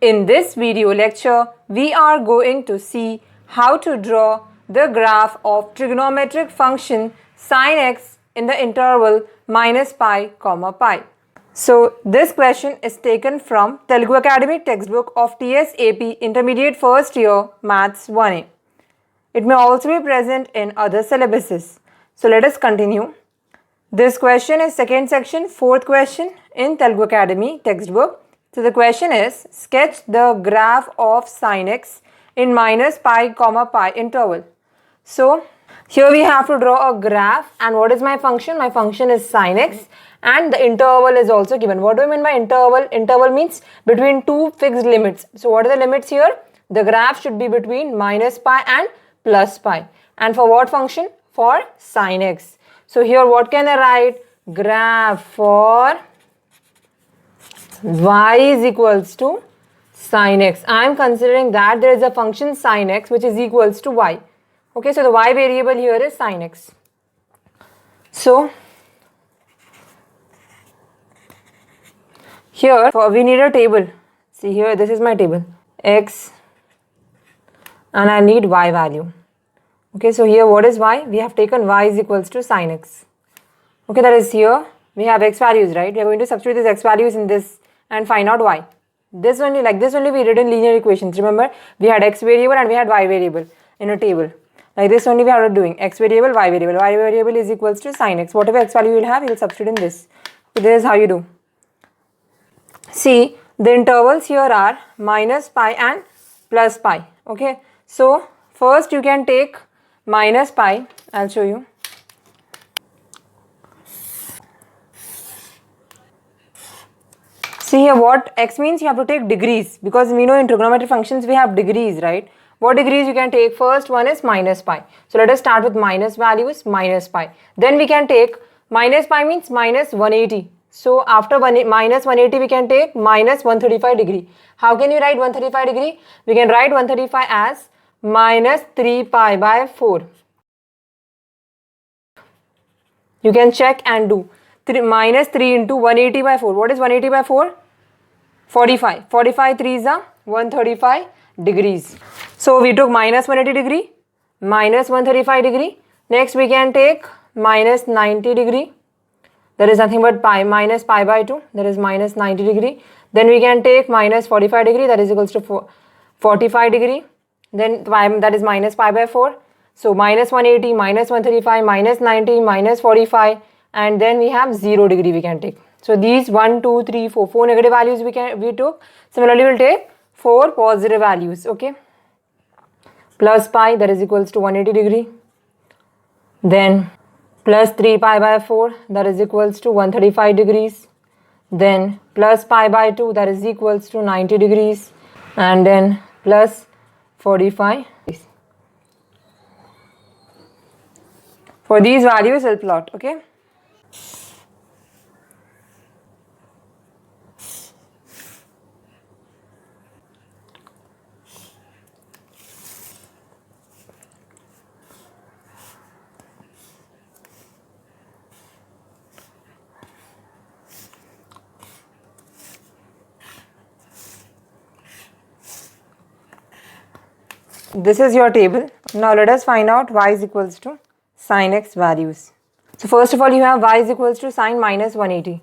In this video lecture, we are going to see how to draw the graph of trigonometric function sin x in the interval minus pi comma pi. So this question is taken from Telugu Academy textbook of TSAP Intermediate First Year Maths 1A. It may also be present in other syllabuses. So let us continue. This question is second section, fourth question in Telugu Academy textbook. So the question is, sketch the graph of sin x in minus pi comma pi interval. So here we have to draw a graph, and what is my function? My function is sin x and the interval is also given. What do I mean by interval? Interval means between two fixed limits. So what are the limits here? The graph should be between minus pi and plus pi. And for what function? For sin x. So here what can I write? Graph for y is equals to sin x. I am considering that there is a function sin x which is equals to y. Okay, so the y variable here is sin x. So here we need a table. See here, this is my table. X and I need y value. Okay, so here what is y? We have taken y is equals to sin x. Okay, that is here we have x values, right? We are going to substitute these x values in this and find out y. This only, like this only we did in linear equations. Remember, we had x variable and we had y variable in a table. Like this only we are doing x variable, y variable. Y variable is equals to sin x. Whatever x value you will have, you will substitute in this. So this is how you do. See, the intervals here are minus pi and plus pi. Okay, so first you can take minus pi. I'll show you. See here what x means, you have to take degrees, because we know in trigonometric functions we have degrees, right? What degrees you can take? First one is minus pi. So let us start with minus values, minus pi. Then we can take minus pi means minus 180. So after minus 180 we can take minus 135 degree. How can you write 135 degree? We can write 135 as minus 3 pi by 4. You can check and do. Minus 3 into 180 by 4. What is 180 by 4? 45. 45 3s are 135 degrees. So we took minus 180 degree, minus 135 degree. Next we can take minus 90 degree. That is nothing but pi, minus pi by 2. That is minus 90 degree. Then we can take minus 45 degree. That is equals to 45 degree. Then that is minus pi by 4. So minus 180, minus 135, minus 90, minus 45. And then we have 0 degree we can take. So these 1, 2, 3, 4, 4 negative values we took. Similarly, we will take 4 positive values. Okay. Plus pi, that is equals to 180 degree. Then plus 3 pi by 4, that is equals to 135 degrees. Then plus pi by 2, that is equals to 90 degrees. And then plus 45. For these values, we'll plot. Okay. This is your table. Now let us find out y is equals to sin x values. So first of all you have y is equals to sin minus 180.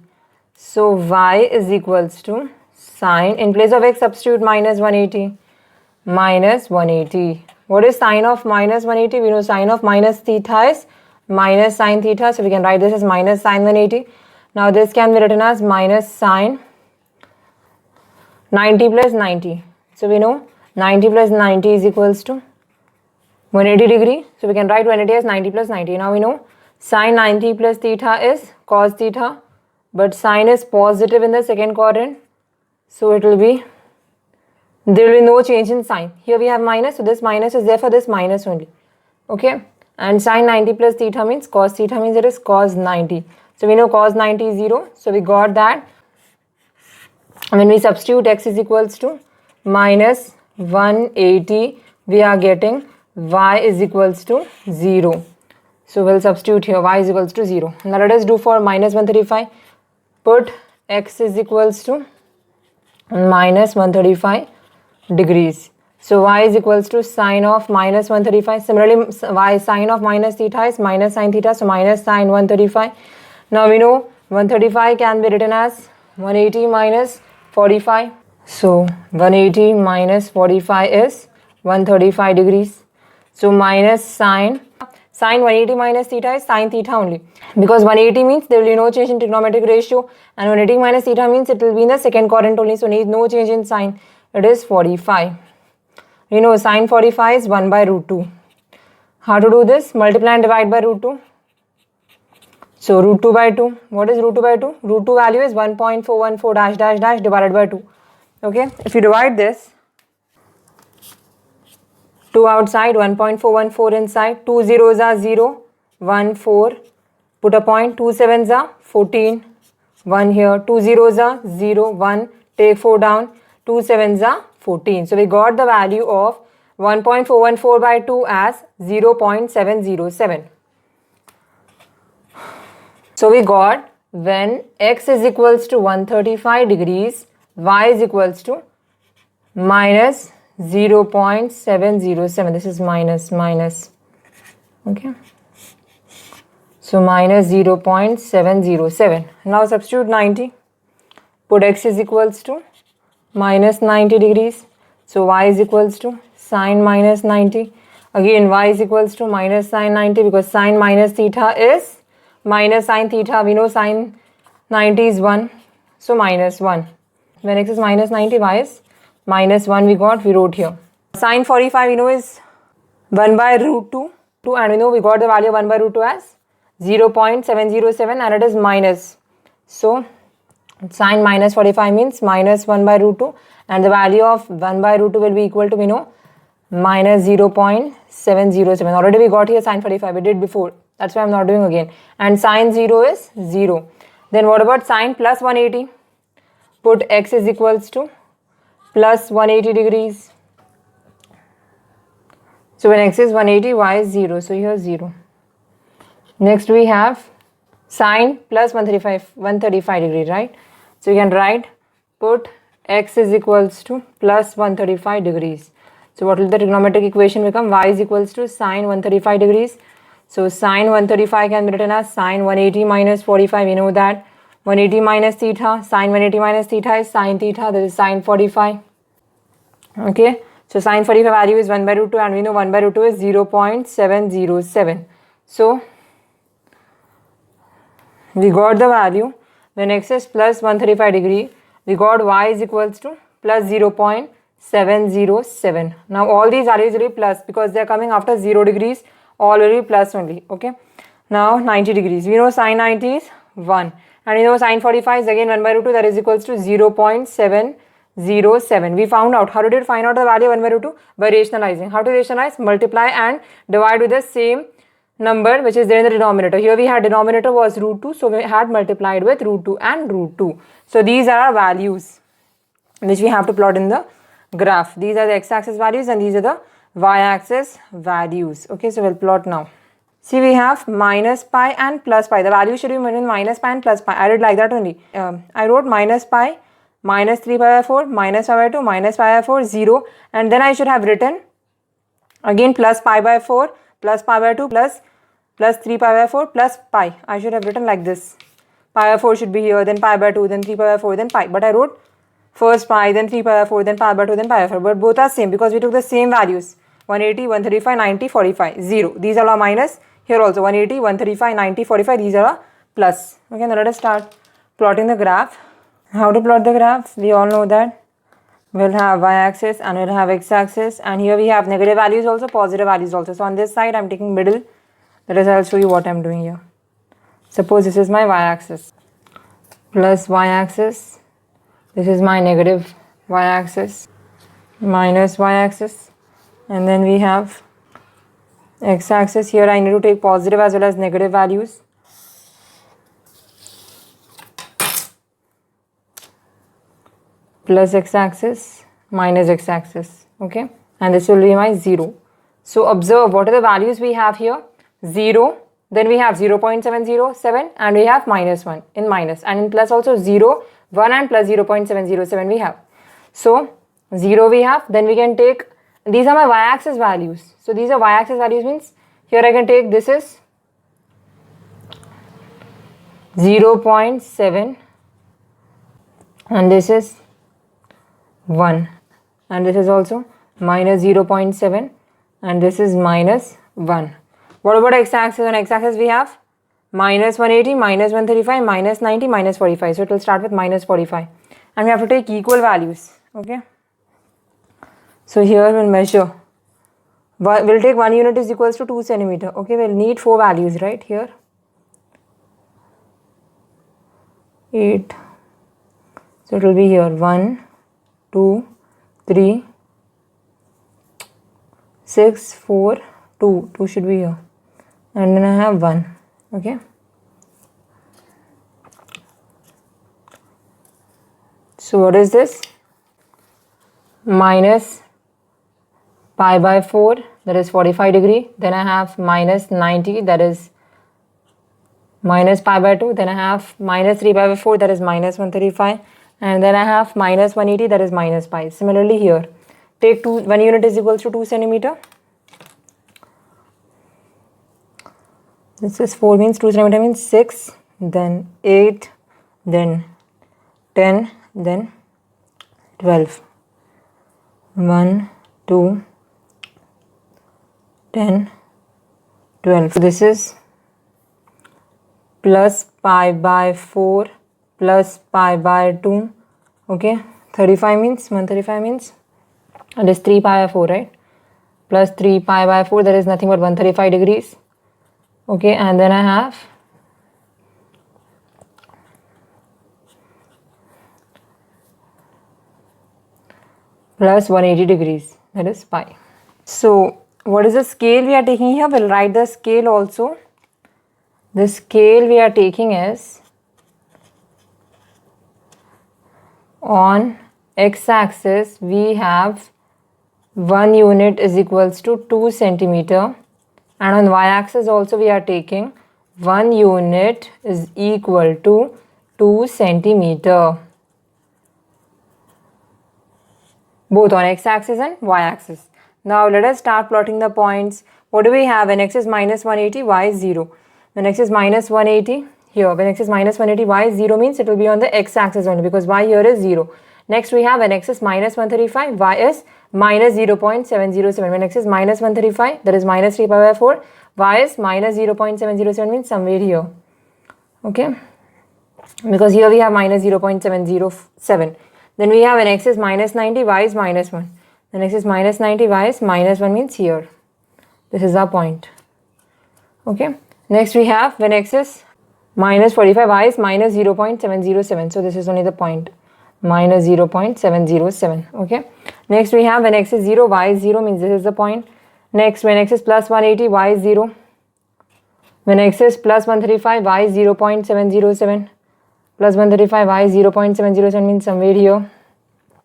So y is equals to sin, in place of x substitute minus 180. Minus 180. What is sin of minus 180? We know sin of minus theta is minus sin theta. So we can write this as minus sin 180. Now this can be written as minus sin 90 plus 90. So we know 90 plus 90 is equals to 180 degree. So we can write 180 as 90 plus 90. Now we know sin 90 plus theta is cos theta. But sin is positive in the second quadrant. So it will be, there will be no change in sign. Here we have minus. So this minus is there for this minus only. Okay. And sin 90 plus theta means cos theta means it is cos 90. So we know cos 90 is 0. So we got that. When we substitute x is equals to minus 180, we are getting y is equals to 0. So we'll substitute here y is equals to 0. Now let us do for minus 135. Put x is equals to minus 135 degrees. So y is equals to sine of minus 135. Similarly, y sine of minus theta is minus sine theta. So minus sine 135. Now we know 135 can be written as 180 minus 45. So 180 minus 45 is 135 degrees. So minus sine 180 minus theta is sine theta only, because 180 means there will be no change in trigonometric ratio, and 180 minus theta means it will be in the second quadrant only, so need no change in sine. It is 45. You know sine 45 is 1 by root 2. How to do this? Multiply and divide by root 2. So root 2 by 2. What is root 2 by 2? Root 2 value is 1.414 dash dash dash divided by 2. Okay, if you divide this, 2 outside, 1.414 inside, 2 zeros are 0, 1, 4, put a point, 2 sevens are 14, 1 here, 2 zeros are 0, 1, take 4 down, 2 sevens are 14. So we got the value of 1.414 by 2 as 0.707. So we got when x is equals to 135 degrees, y is equals to minus 0.707. This is minus. Okay. So minus 0.707. Now substitute 90. Put x is equals to minus 90 degrees. So y is equals to sine minus 90. Again y is equals to minus sine 90, because sine minus theta is minus sine theta. We know sine 90 is 1. So minus 1. When x is minus 90, y is minus 1 we wrote here. Sine 45 we know is 1 by root 2, and we know we got the value of 1 by root 2 as 0.707, and it is minus. So sine minus 45 means minus 1 by root 2, and the value of 1 by root 2 will be equal to, we know, minus 0.707. Already we got here sine 45, we did before. That's why I'm not doing again. And sine 0 is 0. Then what about sine plus 180? Put x is equals to plus 180 degrees. So when x is 180, y is 0. So here 0. Next we have sine plus 135 degrees, right? So you can write, put x is equals to plus 135 degrees. So what will the trigonometric equation become? Y is equals to sine 135 degrees. So sine 135 can be written as sine 180 minus 45. We know that 180 minus theta, sine 180 minus theta is sine theta, that is sine 45. Okay, so sine 45 value is 1 by root 2, and we know 1 by root 2 is 0.707. So we got the value when x is plus 135 degree, we got y is equals to plus 0.707. Now all these values will be plus because they are coming after 0 degrees, all will be plus only. Okay, now 90 degrees, we know sine 90 is 1, and you know sine 45 is again 1 by root 2, that is equals to 0.707. We found out. How did we find out the value of 1 by root 2? By rationalizing. How to rationalize? Multiply and divide with the same number which is there in the denominator. Here we had denominator was root 2, so we had multiplied with root 2 and root 2. So these are our values which we have to plot in the graph. These are the x-axis values and these are the y-axis values. Okay, so we'll plot now. See, we have minus pi and plus pi. The value should be between minus pi and plus pi. I did like that only. I wrote minus pi, minus 3 pi by 4, minus pi by 2, minus pi by 4, 0. And then I should have written again plus pi by 4, plus pi by 2, plus 3 pi by 4, plus pi. I should have written like this. Pi by 4 should be here, then pi by 2, then 3 pi by 4, then pi. But I wrote first pi, then 3 pi by 4, then pi by 2, then pi by 4. But both are same because we took the same values. 180, 135, 90, 45, 0. These are all minus. Here also 180, 135, 90, 45. These are plus. Okay, now let us start plotting the graph. How to plot the graph? We all know that we'll have y-axis and we'll have x-axis, and here we have negative values also, positive values also. So on this side I'm taking middle. That is, I'll show you what I'm doing here. Suppose this is my y-axis, plus y-axis. This is my negative y-axis, minus y-axis, and then we have x-axis. Here I need to take positive as well as negative values. Plus x-axis, minus x-axis. Okay, and this will be my 0. So observe what are the values we have here. 0, then we have 0.707, and we have minus 1 in minus, and in plus also 0, 1 and plus 0.707 we have. So 0 we have, then we can take, these are my y-axis values. So these are y-axis values, means here I can take, this is 0.7 and this is 1 and this is also minus 0.7 and this is minus 1. What about x-axis? On x-axis we have minus 180, minus 135, minus 90, minus 45. So it will start with minus 45 and we have to take equal values. Okay. So here we'll measure. We'll take 1 unit is equals to 2 centimeter. Okay, we'll need 4 values right here. 8. So it will be here 1, 2, 3, 6, 4, 2. 2 should be here. And then I have 1. Okay. So what is this? Minus pi by 4, that is 45 degree. Then I have minus 90, that is minus pi by 2. Then I have minus 3 pi by 4, that is minus 135. And then I have minus 180, that is minus pi. Similarly here, take 1 unit is equals to 2 centimeter. This is 4 means 2 centimeter means 6, then 8, then 10, then 12. 1, 2, 10, 12. So this is plus pi by 4 plus pi by 2. Okay, 35 means 135 means it is 3 pi by 4, right? Plus 3 pi by 4, that is nothing but 135 degrees. Okay, and then I have plus 180 degrees, that is pi. So what is the scale we are taking here? We'll write the scale also. The scale we are taking is on x-axis we have 1 unit is equals to 2 centimeter. And on y-axis also we are taking 1 unit is equal to 2 centimeter. Both on x-axis and y-axis. Now let us start plotting the points. What do we have? When x is minus 180, y is 0. When x is minus 180, here, when x is minus 180, y is 0 means it will be on the x-axis only because y here is 0. Next we have when x is minus 135, y is minus 0.707. When x is minus 135, that is minus 3 pi by 4, y is minus 0.707 means somewhere here. Okay, because here we have minus 0.707. Then we have when x is minus 90, y is minus 1. When x is minus 90, y is minus 1 means here. This is our point. Okay, next we have when x is minus 45, y is minus 0.707. So this is only the point. Minus 0.707. Okay, next we have when x is 0, y is 0 means this is the point. Next when x is plus 180, y is 0. When x is plus 135, y is 0.707. Plus 135, y is 0.707 means somewhere here.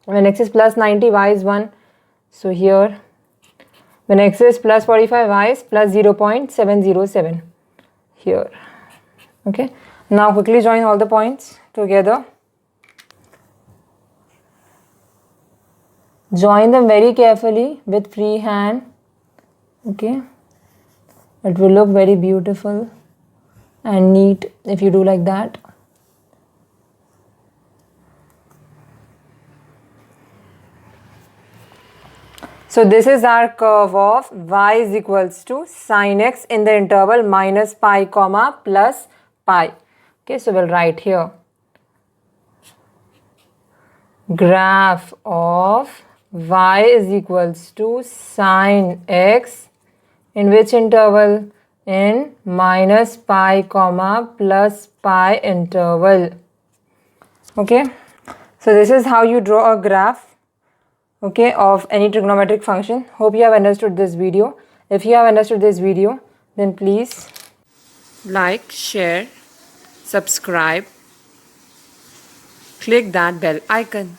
When x is plus 90, y is 1. So here. When x is plus 45, y is plus 0.707. Here. Okay. Now quickly join all the points together. Join them very carefully with free hand. Okay. It will look very beautiful and neat if you do like that. So this is our curve of y is equals to sin x in the interval minus pi comma plus pi. Okay, so we'll write here graph of y is equals to sin x in which interval? In minus pi comma plus pi interval. Okay, so this is how you draw a graph, okay, of any trigonometric function. Hope you have understood this video. If you have understood this video, then please like, share, subscribe, click that bell icon.